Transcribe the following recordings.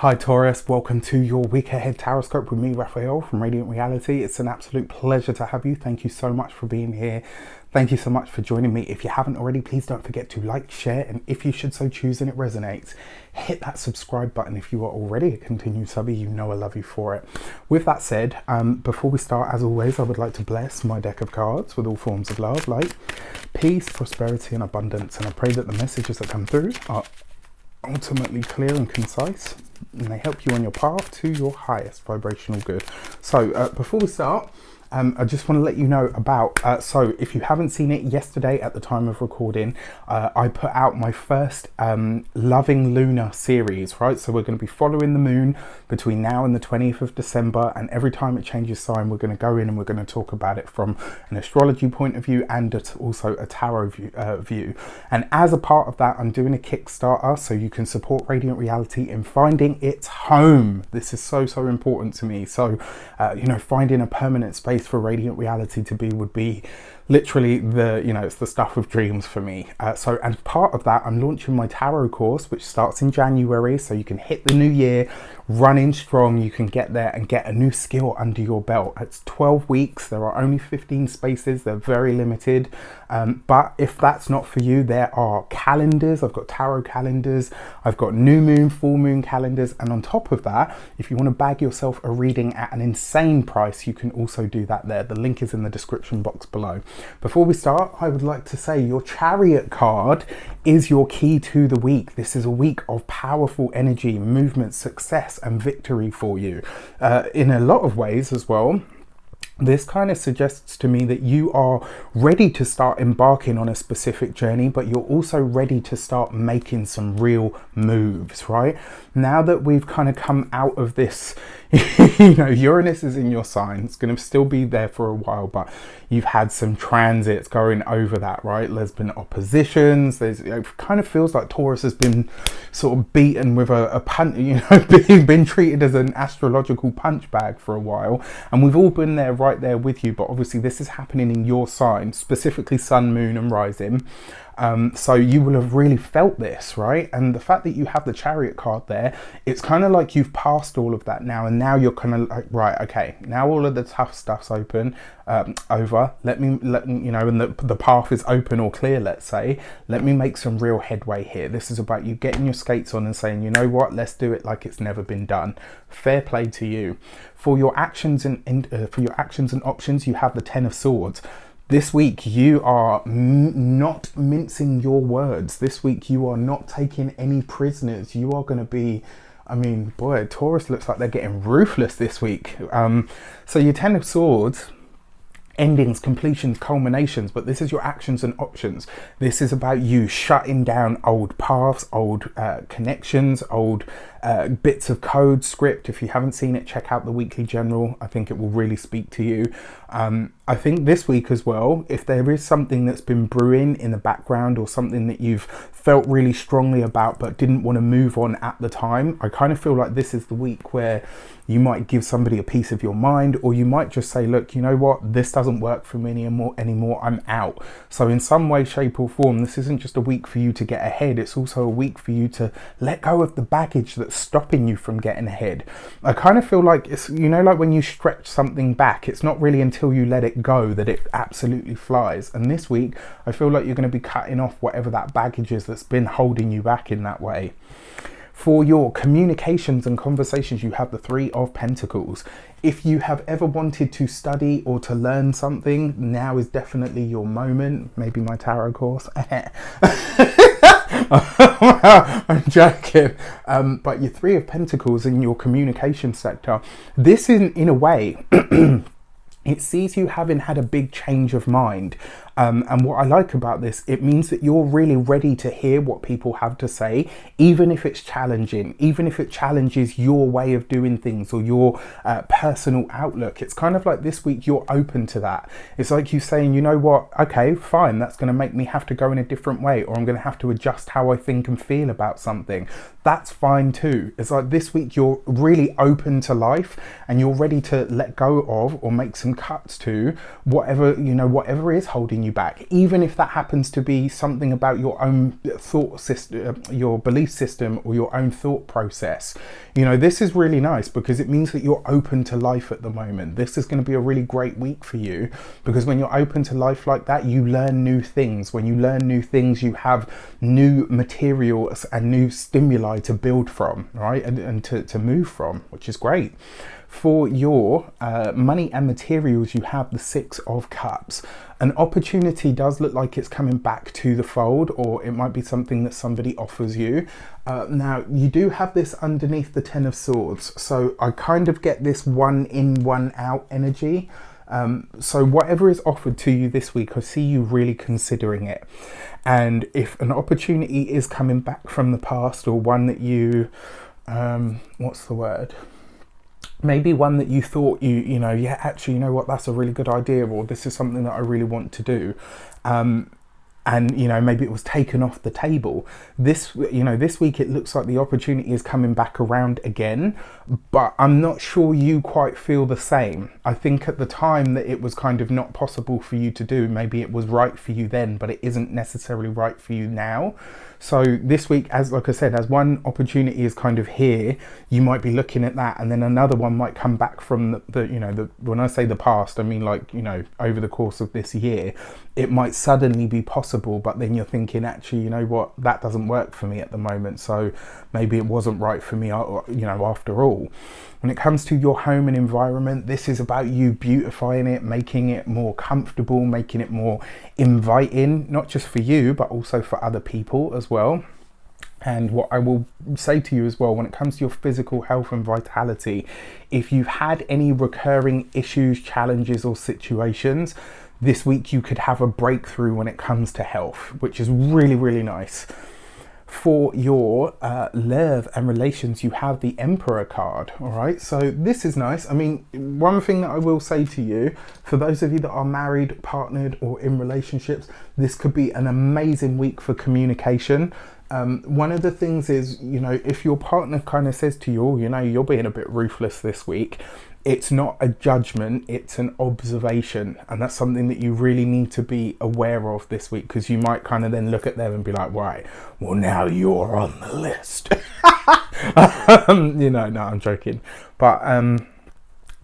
Hi Taurus, welcome to your week ahead Taroscope with me, Raphael from Radiant Reality. It's an absolute pleasure to have you. Thank you so much for being here. Thank you so much for joining me. If you haven't already, please don't forget to like, share, and if you should so choose and it resonates, hit that subscribe button. If you are already a continued subby, you know I love you for it. With that said, before we start, as always, I would like to bless my deck of cards with all forms of love, light, peace, prosperity, and abundance. And I pray that the messages that come through are ultimately clear and concise, and they help you on your path to your highest vibrational good. So before we start, I just want to let you know about, so if you haven't seen it, yesterday at the time of recording, I put out my first Loving Lunar series, right? So we're going to be following the moon between now and the 20th of December, and every time it changes sign, we're going to go in and we're going to talk about it from an astrology point of view and also a tarot view. And as a part of that, I'm doing a Kickstarter so you can support Radiant Reality in finding its home. This is so important to me. So, you know, finding a permanent space for Radiant Reality to be would be literally it's the stuff of dreams for me. So as part of that, I'm launching my tarot course, which starts in January, so you can hit the new year running strong. You can get there and get a new skill under your belt. It's 12 weeks. There are only 15 spaces. They're very limited. But if that's not for you, there are calendars. I've got tarot calendars. I've got new moon, full moon calendars. And on top of that, if you want to bag yourself a reading at an insane price, you can also do that there. The link is in the description box below. Before we start, I would like to say your Chariot card is your key to the week. This is a week of powerful energy, movement, success, and victory for you. In a lot of ways as well, this kind of suggests to me that you are ready to start embarking on a specific journey, but you're also ready to start making some real moves, right? Now that we've kind of come out of this, you know, Uranus is in your sign. It's going to still be there for a while, but you've had some transits going over that, right? There's been oppositions. It kind of feels like Taurus has been sort of beaten with a punch, you know, been treated as an astrological punch bag for a while. And we've all been there, right there with you. But obviously this is happening in your sign, specifically sun, moon, and rising. So you will have really felt this, right? And the fact that you have the Chariot card there, it's kind of like you've passed all of that now, and now you're kind of like, right, okay, now all of the tough stuff's over. Let me, you know, and the path is open or clear, let's say. Let me make some real headway here. This is about you getting your skates on and saying, you know what, let's do it like it's never been done. Fair play to you. For your actions and options, you have the Ten of Swords. This week, you are not mincing your words. This week, you are not taking any prisoners. You are going to be, I mean, boy, Taurus looks like they're getting ruthless this week. So your Ten of Swords, endings, completions, culminations, but this is your actions and options. This is about you shutting down old paths, old connections, old bits of code, script. If you haven't seen it, check out the Weekly General. I think it will really speak to you. I think this week as well, if there is something that's been brewing in the background or something that you've felt really strongly about but didn't want to move on at the time, I kind of feel like this is the week where you might give somebody a piece of your mind, or you might just say, look, you know what, this doesn't work for me anymore, I'm out. So in some way, shape or form, this isn't just a week for you to get ahead, it's also a week for you to let go of the baggage that's stopping you from getting ahead. I kind of feel like it's, you know, like when you stretch something back, it's not really until you let it go that it absolutely flies. And this week, I feel like you're going to be cutting off whatever that baggage is that's been holding you back in that way. For your communications and conversations, you have the Three of Pentacles. If you have ever wanted to study or to learn something, now is definitely your moment. Maybe my tarot course. I'm joking. But your Three of Pentacles in your communication sector, this is, in a way, it sees you having had a big change of mind. And what I like about this, it means that you're really ready to hear what people have to say, even if it's challenging, even if it challenges your way of doing things or your personal outlook. It's kind of like this week you're open to that. It's like you saying, you know what, okay, fine, that's going to make me have to go in a different way, or I'm going to have to adjust how I think and feel about something. That's fine too. It's like this week you're really open to life and you're ready to let go of or make some cuts to whatever, you know, whatever is holding holding you back, even if that happens to be something about your own thought system, your belief system, or your own thought process. You know, this is really nice because it means that you're open to life at the moment. This is going to be a really great week for you, because when you're open to life like that, you learn new things. When you learn new things, you have new materials and new stimuli to build from, right? And to move from, which is great. For your money and materials, you have the Six of Cups. An opportunity does look like it's coming back to the fold, or it might be something that somebody offers you. Now, you do have this underneath the Ten of Swords. So I kind of get this one in, one out energy. So whatever is offered to you this week, I see you really considering it. And if an opportunity is coming back from the past, or one that you, what's the word? Maybe one that you thought you know, yeah, actually, you know what, that's a really good idea, or this is something that I really want to do. And, you know, maybe it was taken off the table. This week it looks like the opportunity is coming back around again, but I'm not sure you quite feel the same. I think at the time that it was kind of not possible for you to do, maybe it was right for you then, but it isn't necessarily right for you now. So this week, as like I said, as one opportunity is kind of here, you might be looking at that, and then another one might come back from the when I say the past, I mean, like, you know, over the course of this year, it might suddenly be possible, but then you're thinking, actually, you know what, that doesn't work for me at the moment, so maybe it wasn't right for me, you know, after all. When it comes to your home and environment, this is about you beautifying it, making it more comfortable, making it more inviting, not just for you, but also for other people as well. And what I will say to you as well, when it comes to your physical health and vitality, if you've had any recurring issues, challenges, or situations, this week you could have a breakthrough when it comes to health, which is really, really nice. For your love and relations, you have the Emperor card. All right, so this is nice. I mean, one thing that I will say to you, for those of you that are married, partnered, or in relationships, this could be an amazing week for communication. One of the things is, you know, if your partner kind of says to you, oh, you know, you're being a bit ruthless this week, it's not a judgment, it's an observation. And that's something that you really need to be aware of this week, because you might kind of then look at them and be like, right, well, now you're on the list. You know, no, I'm joking. But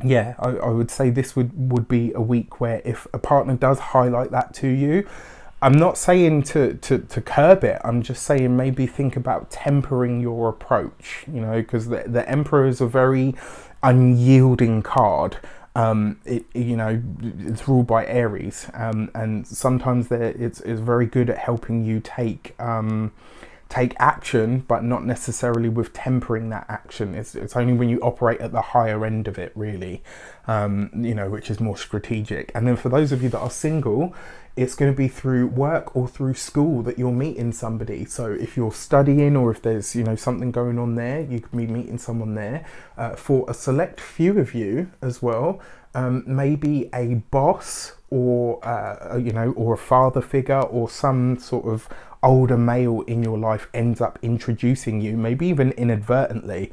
yeah, I would say this would be a week where if a partner does highlight that to you, I'm not saying to curb it, I'm just saying maybe think about tempering your approach, you know, because the Emperor is a very unyielding card. You know, it's ruled by Aries, and sometimes it's very good at helping you take action, but not necessarily with tempering that action. It's only when you operate at the higher end of it, really, you know, which is more strategic. And then for those of you that are single, it's going to be through work or through school that you're meeting somebody. So if you're studying, or if there's, you know, something going on there, you could be meeting someone there. For a select few of you as well, maybe a boss, or you know, or a father figure, or some sort of older male in your life ends up introducing you, maybe even inadvertently,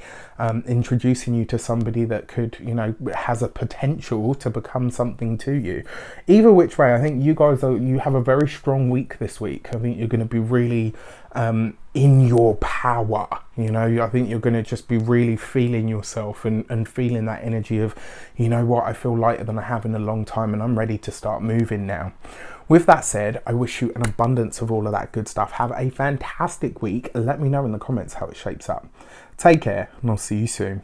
introducing you to somebody that could, you know, has a potential to become something to you. Either which way, I think you guys you have a very strong week this week. I think you're going to be really in your power, you know. I think you're going to just be really feeling yourself and feeling that energy of, you know what, I feel lighter than I have in a long time, and I'm ready to start moving now. With that said, I wish you an abundance of all of that good stuff. Have a fantastic week. Let me know in the comments how it shapes up. Take care, and I'll see you soon.